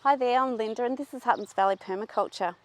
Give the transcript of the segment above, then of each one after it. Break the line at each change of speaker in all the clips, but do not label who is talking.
Hi there, I'm Linda and this is Huttons Valley Permaculture.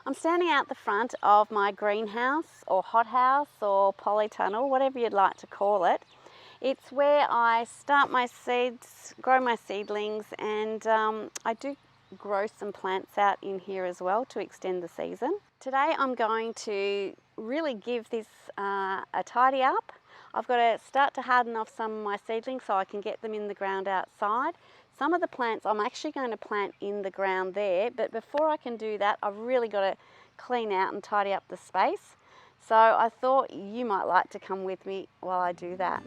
I'm standing out the front of my greenhouse or hothouse or polytunnel, whatever you'd like to call it. It's where I start my seeds, grow my seedlings, and I do grow some plants out in here as well to extend the season. Today I'm going to really give this a tidy up. I've got to start to harden off some of my seedlings so I can get them in the ground outside. Some of the plants I'm actually going to plant in the ground there, but before I can do that, I've really got to clean out and tidy up the space. So I thought you might like to come with me while I do that.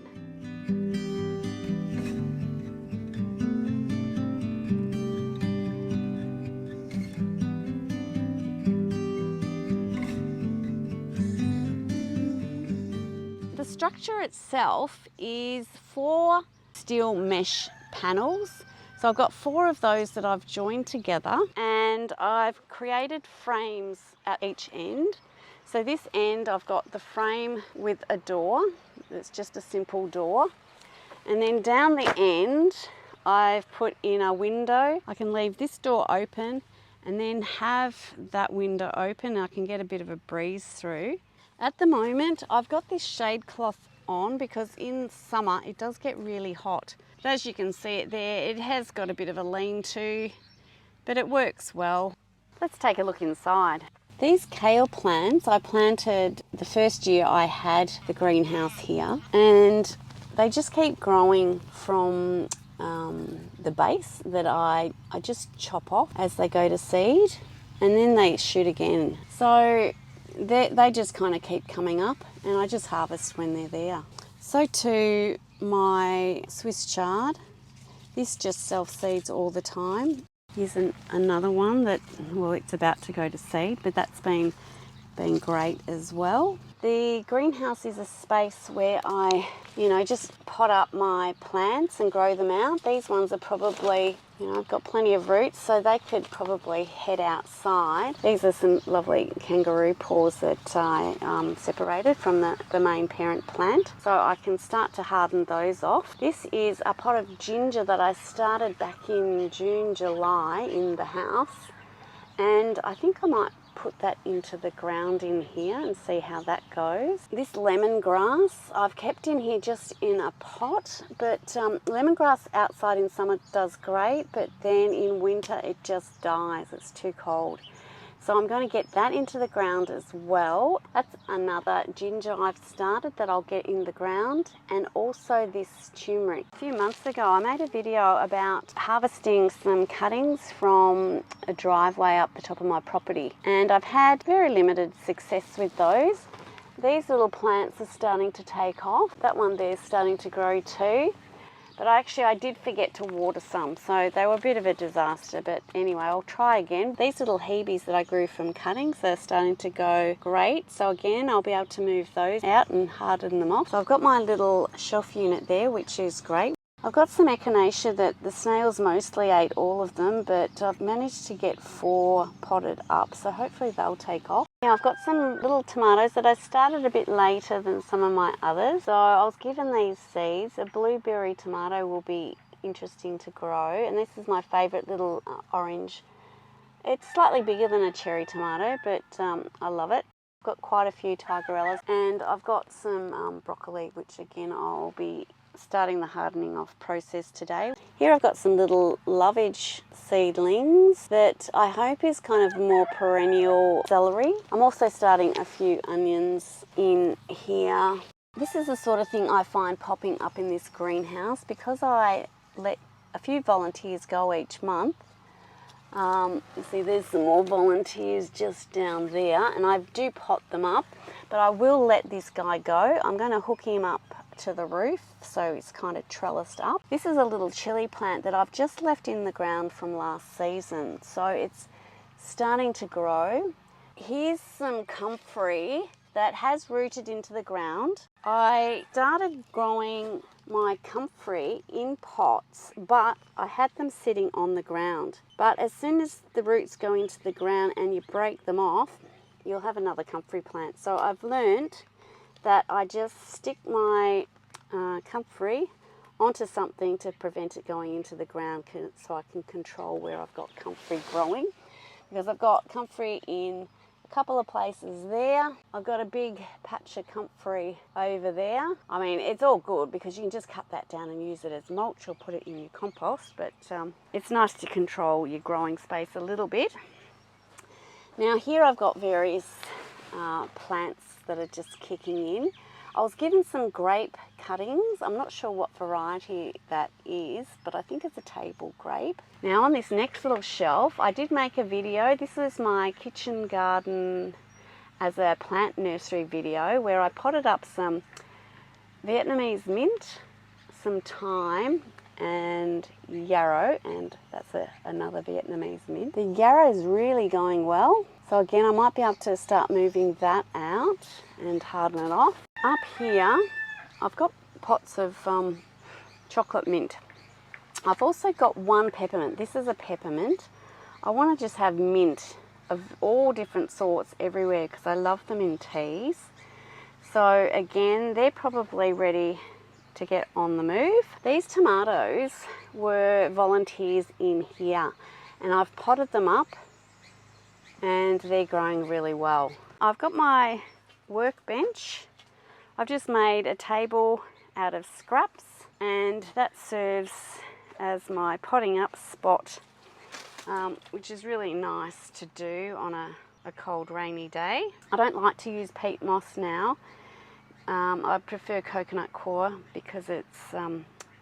The structure itself is 4 steel mesh panels. So I've got 4 of those that I've joined together, and I've created frames at each end. So this end I've got the frame with a door. It's just a simple door. And then down the end I've put in a window. I can leave this door open and then have that window open. I can get a bit of a breeze through. At the moment I've got this shade cloth on because in summer it does get really hot. But as you can see it there, it has got a bit of a lean-to, but it works well. Let's take a look inside. These kale plants I planted the first year I had the greenhouse here, and they just keep growing from the base that I just chop off as they go to seed, and then they shoot again. So they just kind of keep coming up, and I just harvest when they're there. So too my Swiss chard, this just self-seeds all the time. Here's another one that, well, it's about to go to seed, but that's been great as well. The greenhouse is a space where I, just pot up my plants and grow them out. These ones are probably, I've got plenty of roots, so they could probably head outside. These are some lovely kangaroo paws that I separated from the main parent plant, so I can start to harden those off. This is a pot of ginger that I started back in June, July in the house, and I think I might put that into the ground in here and see how that goes. This lemongrass I've kept in here just in a pot, but lemongrass outside in summer does great, but then in winter it just dies, it's too cold. So I'm going to get that into the ground as well. That's another ginger I've started that I'll get in the ground, and also this turmeric. A few months ago I made a video about harvesting some cuttings from a driveway up the top of my property, and I've had very limited success with those. These little plants are starting to take off. That one there's starting to grow too. But I did forget to water some, so they were a bit of a disaster. But anyway, I'll try again. These little hebes that I grew from cuttings, they're starting to go great. So again, I'll be able to move those out and harden them off. So I've got my little shelf unit there, which is great. I've got some echinacea that the snails mostly ate all of them, but I've managed to get 4 potted up, so hopefully they'll take off. Now I've got some little tomatoes that I started a bit later than some of my others, so I was given these seeds. A blueberry tomato will be interesting to grow, and this is my favourite little orange. It's slightly bigger than a cherry tomato, but I love it. I've got quite a few tigerellas, and I've got some broccoli, which again I'll be starting the hardening off process today. Here I've got some little lovage seedlings that I hope is kind of more perennial celery. I'm also starting a few onions in here. This is the sort of thing I find popping up in this greenhouse because I let a few volunteers go each month. You see there's some more volunteers just down there, and I do pot them up, but I will let this guy go. I'm going to hook him up to the roof so it's kind of trellised up. This is a little chili plant that I've just left in the ground from last season, so it's starting to grow. Here's some comfrey that has rooted into the ground. I started growing my comfrey in pots, but I had them sitting on the ground. But as soon as the roots go into the ground and you break them off, you'll have another comfrey plant. So I've learnt that I just stick my comfrey onto something to prevent it going into the ground, so I can control where I've got comfrey growing, because I've got comfrey in a couple of places there. I've got a big patch of comfrey over there. I mean, it's all good because you can just cut that down and use it as mulch or put it in your compost, but it's nice to control your growing space a little bit. Now here I've got various plants that are just kicking in. I was given some grape cuttings. I'm not sure what variety that is, but I think it's a table grape. Now on this next little shelf, I did make a video. This is my kitchen garden as a plant nursery video where I potted up some Vietnamese mint, some thyme and yarrow, and that's another Vietnamese mint. The yarrow is really going well. So again, I might be able to start moving that out and harden it off. Up here, I've got pots of chocolate mint. I've also got one peppermint. This is a peppermint. I want to just have mint of all different sorts everywhere because I love them in teas. So again, they're probably ready to get on the move. These tomatoes were volunteers in here, and I've potted them up and they're growing really well. I've got my workbench. I've just made a table out of scraps, and that serves as my potting up spot, which is really nice to do on a cold rainy day. I don't like to use peat moss now. I prefer coconut coir because it's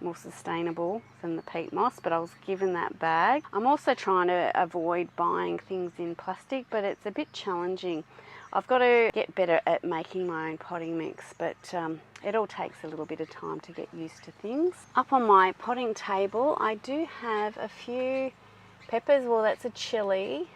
more sustainable than the peat moss, but I was given that bag. I'm also trying to avoid buying things in plastic, but it's a bit challenging. I've got to get better at making my own potting mix, but it all takes a little bit of time to get used to things. Up on my potting table, I do have a few peppers. Well, that's a chilli.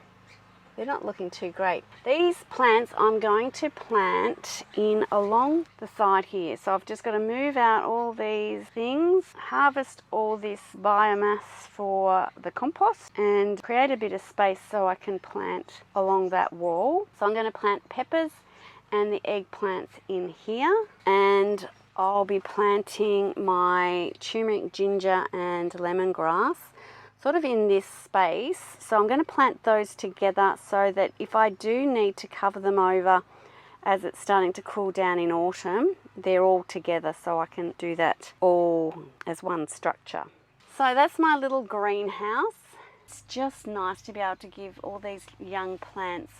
They're not looking too great. These plants I'm going to plant in along the side here. So I've just got to move out all these things, harvest all this biomass for the compost, and create a bit of space so I can plant along that wall. So I'm going to plant peppers and the eggplants in here, and I'll be planting my turmeric, ginger and lemongrass sort of in this space. So I'm going to plant those together so that if I do need to cover them over as it's starting to cool down in autumn, they're all together, so I can do that all as one structure. So that's my little greenhouse. It's just nice to be able to give all these young plants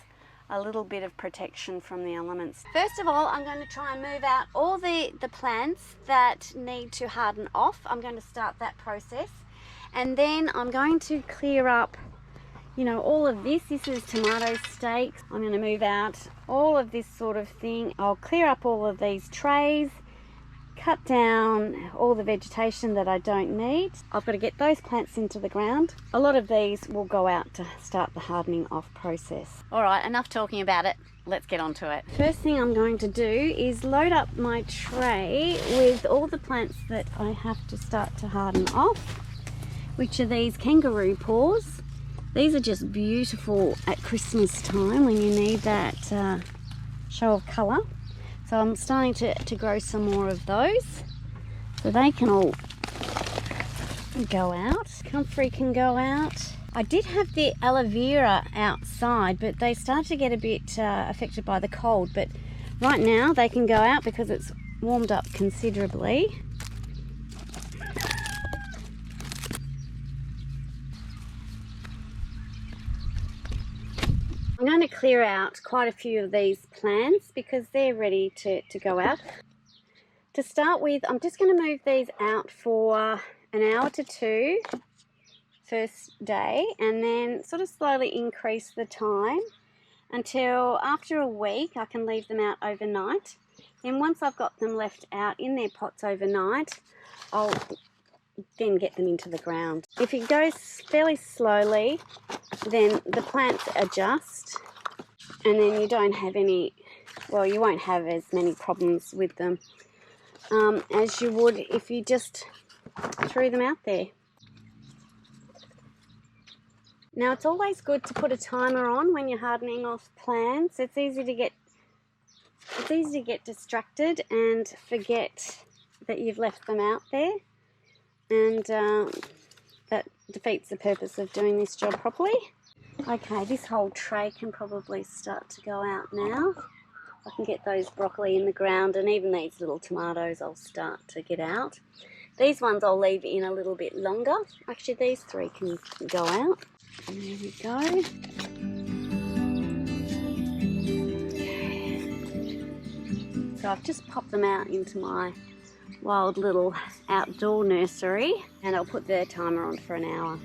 a little bit of protection from the elements. First of all, I'm going to try and move out all the plants that need to harden off. I'm going to start that process. And then I'm going to clear up, you know, all of this. This is tomato stakes. I'm going to move out all of this sort of thing. I'll clear up all of these trays, cut down all the vegetation that I don't need. I've got to get those plants into the ground. A lot of these will go out to start the hardening off process. All right, enough talking about it. Let's get on to it. First thing I'm going to do is load up my tray with all the plants that I have to start to harden off, which are these kangaroo paws. These are just beautiful at Christmas time when you need that show of colour. So I'm starting to grow some more of those, so they can all go out. Comfrey can go out. I did have the aloe vera outside, but they started to get a bit affected by the cold, but right now they can go out because it's warmed up considerably. I'm going to clear out quite a few of these plants because they're ready to go out. To start with, I'm just going to move these out for an hour to two first day, and then sort of slowly increase the time until after a week I can leave them out overnight. Then once I've got them left out in their pots overnight, I'll then get them into the ground. If it goes fairly slowly, then the plants adjust, and then you don't have any, well, you won't have as many problems with them as you would if you just threw them out there. Now, it's always good to put a timer on when you're hardening off plants. It's easy to get distracted and forget that you've left them out there. and that defeats the purpose of doing this job properly. Okay, this whole tray can probably start to go out now. I can get those broccoli in the ground, and even these little tomatoes I'll start to get out. These ones I'll leave in a little bit longer. Actually, these three can go out. And there we go. So I've just popped them out into my wild little outdoor nursery, and I'll put the timer on for an hour.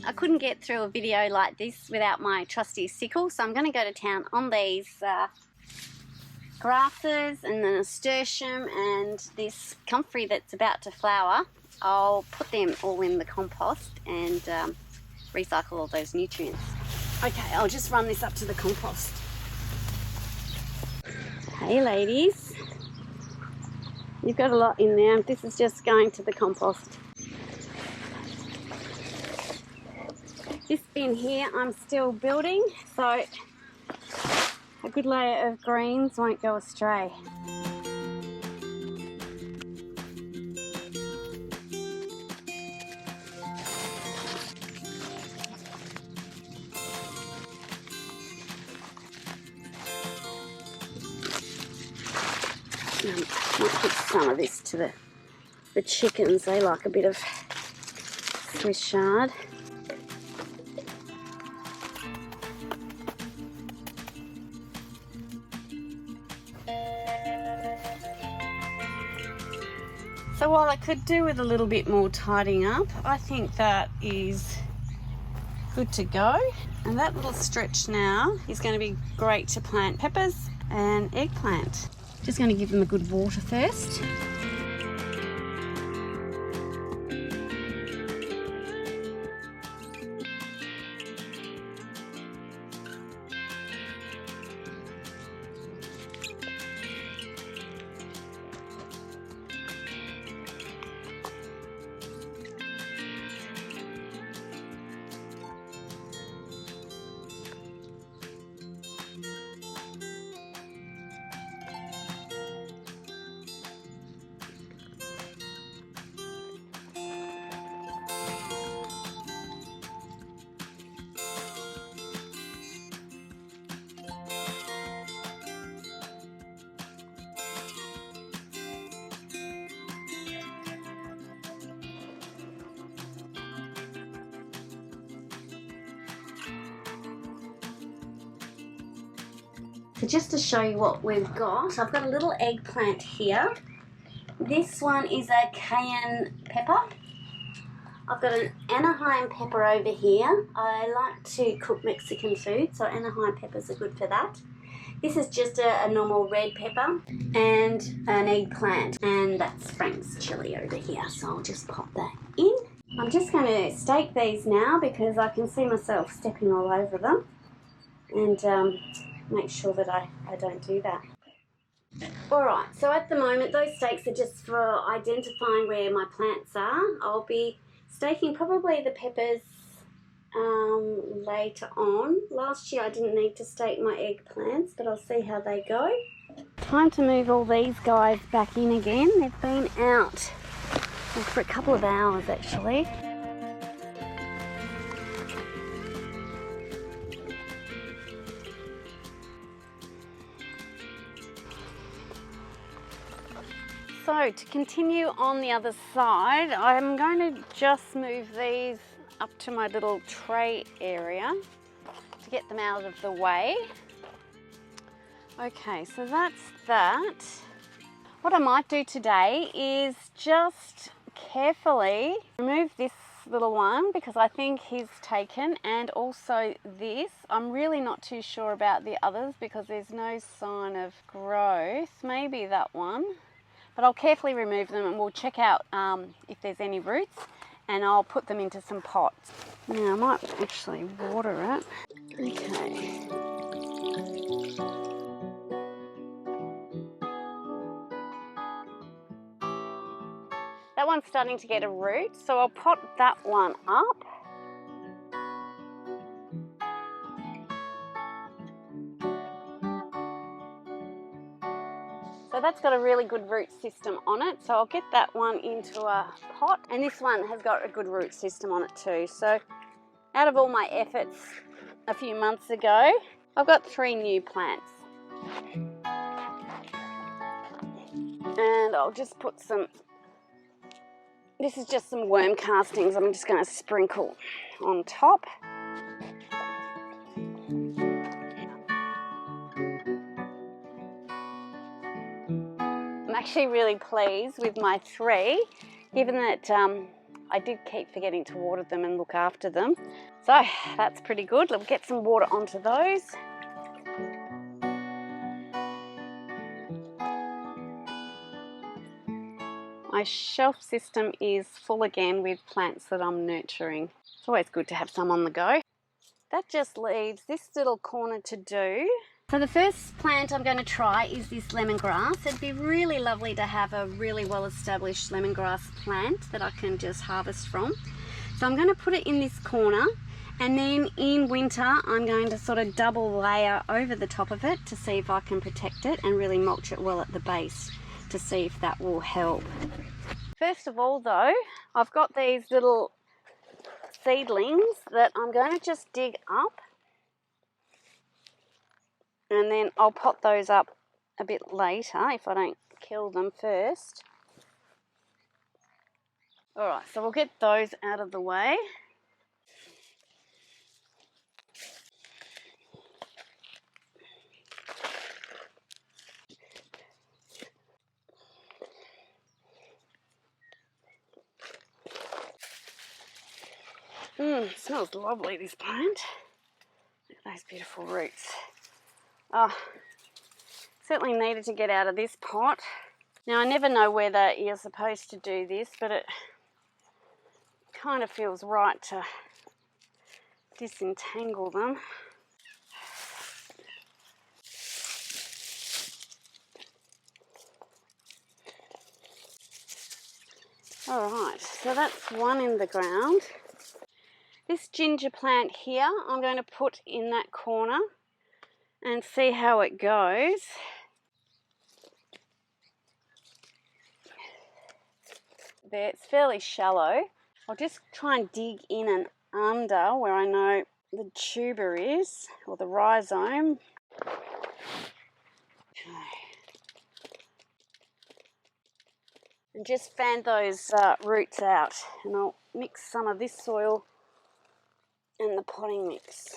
I couldn't get through a video like this without my trusty sickle, so I'm going to go to town on these grasses and the nasturtium and this comfrey that's about to flower. I'll put them all in the compost and recycle all those nutrients. Okay, I'll just run this up to the compost. Hey ladies, you've got a lot in there. This is just going to the compost. This bin here I'm still building, so a good layer of greens won't go astray. I'll put some of this to the chickens. They like a bit of Swiss chard. So while I could do with a little bit more tidying up, I think that is good to go. And that little stretch now is going to be great to plant peppers and eggplant. Just going to give them a good water first. So just to show you what we've got, I've got a little eggplant here. This one is a cayenne pepper. I've got an Anaheim pepper over here. I like to cook Mexican food, so Anaheim peppers are good for that. This is just a normal red pepper and an eggplant, and that's Frank's chili over here, so I'll just pop that in. I'm just going to stake these now because I can see myself stepping all over them, and make sure that I don't do that. Alright, so at the moment those stakes are just for identifying where my plants are. I'll be staking probably the peppers later on. Last year I didn't need to stake my eggplants, but I'll see how they go. Time to move all these guys back in again. They've been out for a couple of hours actually. So to continue on the other side, I'm going to just move these up to my little tray area to get them out of the way. Okay, so that's that. What I might do today is just carefully remove this little one because I think he's taken, and also this. I'm really not too sure about the others because there's no sign of growth. Maybe that one. But I'll carefully remove them and we'll check out if there's any roots, and I'll put them into some pots. Now I might actually water it. Okay. That one's starting to get a root, so I'll pot that one up. So that's got a really good root system on it, so I'll get that one into a pot, and this one has got a good root system on it too. So out of all my efforts a few months ago, I've got 3 new plants. And I'll just put some, this is just some worm castings I'm just going to sprinkle on top. I'm actually really pleased with my 3, given that I did keep forgetting to water them and look after them. So that's pretty good. Let's get some water onto those. My shelf system is full again with plants that I'm nurturing. It's always good to have some on the go. That just leaves this little corner to do. So the first plant I'm going to try is this lemongrass. It'd be really lovely to have a really well-established lemongrass plant that I can just harvest from. So I'm going to put it in this corner, and then in winter I'm going to sort of double layer over the top of it to see if I can protect it and really mulch it well at the base to see if that will help. First of all though, I've got these little seedlings that I'm going to just dig up, and then I'll pot those up a bit later if I don't kill them first. Alright, so we'll get those out of the way. Smells lovely, this plant. Look at those beautiful roots. Oh, certainly needed to get out of this pot. Now I never know whether you're supposed to do this, but it kind of feels right to disentangle them. Alright, so that's one in the ground. This ginger plant here I'm going to put in that corner and see how it goes. There, it's fairly shallow. I'll just try and dig in and under where I know the tuber is, or the rhizome. And just fan those roots out, and I'll mix some of this soil in the potting mix.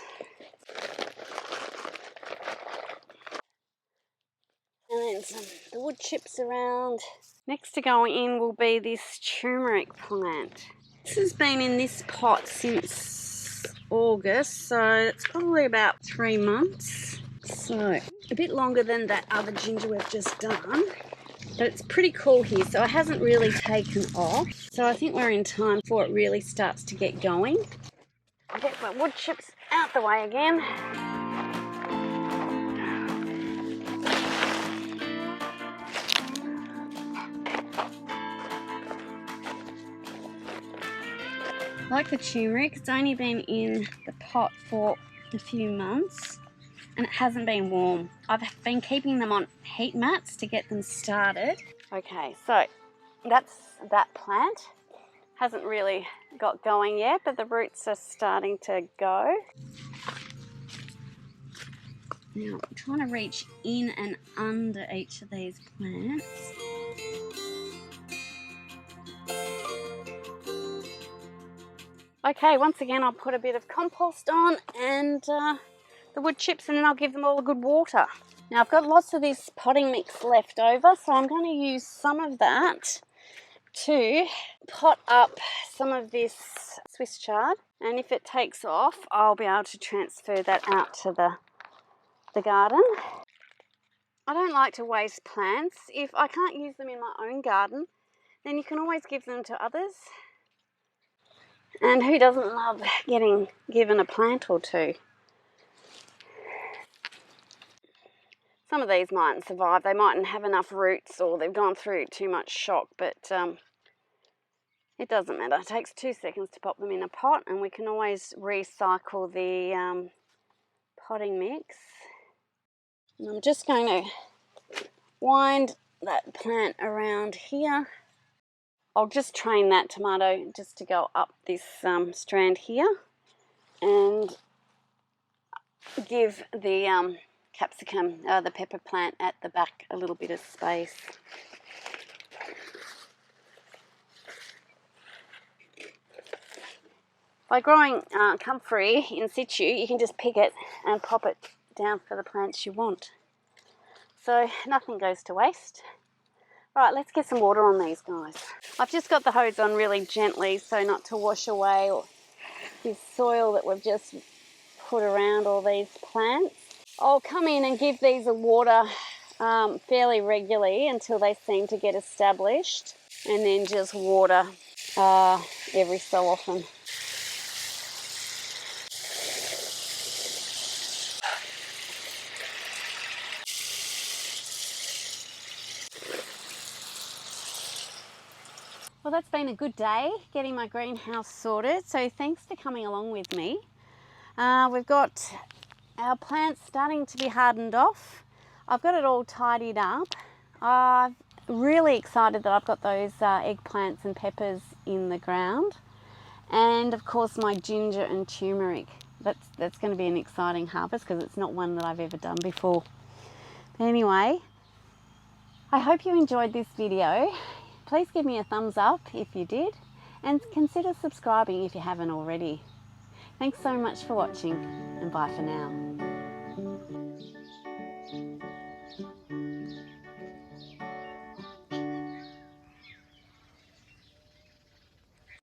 And then the wood chips around. Next to go in will be this turmeric plant. This has been in this pot since August, so it's probably about 3 months. So a bit longer than that other ginger we've just done. But it's pretty cool here, so it hasn't really taken off. So I think we're in time before it really starts to get going. I'll get my wood chips out the way again. Like the turmeric, it's only been in the pot for a few months and it hasn't been warm. I've been keeping them on heat mats to get them started. Okay, so that's that plant. Hasn't really got going yet, but the roots are starting to go. Now I'm trying to reach in and under each of these plants. Okay, once again I'll put a bit of compost on and the wood chips, and then I'll give them all a good water. Now I've got lots of this potting mix left over, so I'm going to use some of that to pot up some of this Swiss chard, and if it takes off, I'll be able to transfer that out to the garden. I don't like to waste plants. If I can't use them in my own garden, then you can always give them to others. And who doesn't love getting given a plant or two? Some of these mightn't survive. They mightn't have enough roots, or they've gone through too much shock, but it doesn't matter. It takes 2 seconds to pop them in a pot, and we can always recycle the potting mix. And I'm just going to wind that plant around here. I'll just train that tomato just to go up this strand here, and give the capsicum, the pepper plant at the back, a little bit of space. By growing comfrey in situ, you can just pick it and pop it down for the plants you want. So nothing goes to waste. Right, let's get some water on these guys. I've just got the hose on really gently so not to wash away this soil that we've just put around all these plants. I'll come in and give these a water fairly regularly until they seem to get established, and then just water every so often. Well, that's been a good day getting my greenhouse sorted, so thanks for coming along with me. We've got our plants starting to be hardened off. I've got it all tidied up. I'm really excited that I've got those eggplants and peppers in the ground, and of course my ginger and turmeric. That's going to be an exciting harvest because it's not one that I've ever done before. Anyway, I hope you enjoyed this video. Please give me a thumbs up if you did, and consider subscribing if you haven't already. Thanks so much for watching, and bye for now.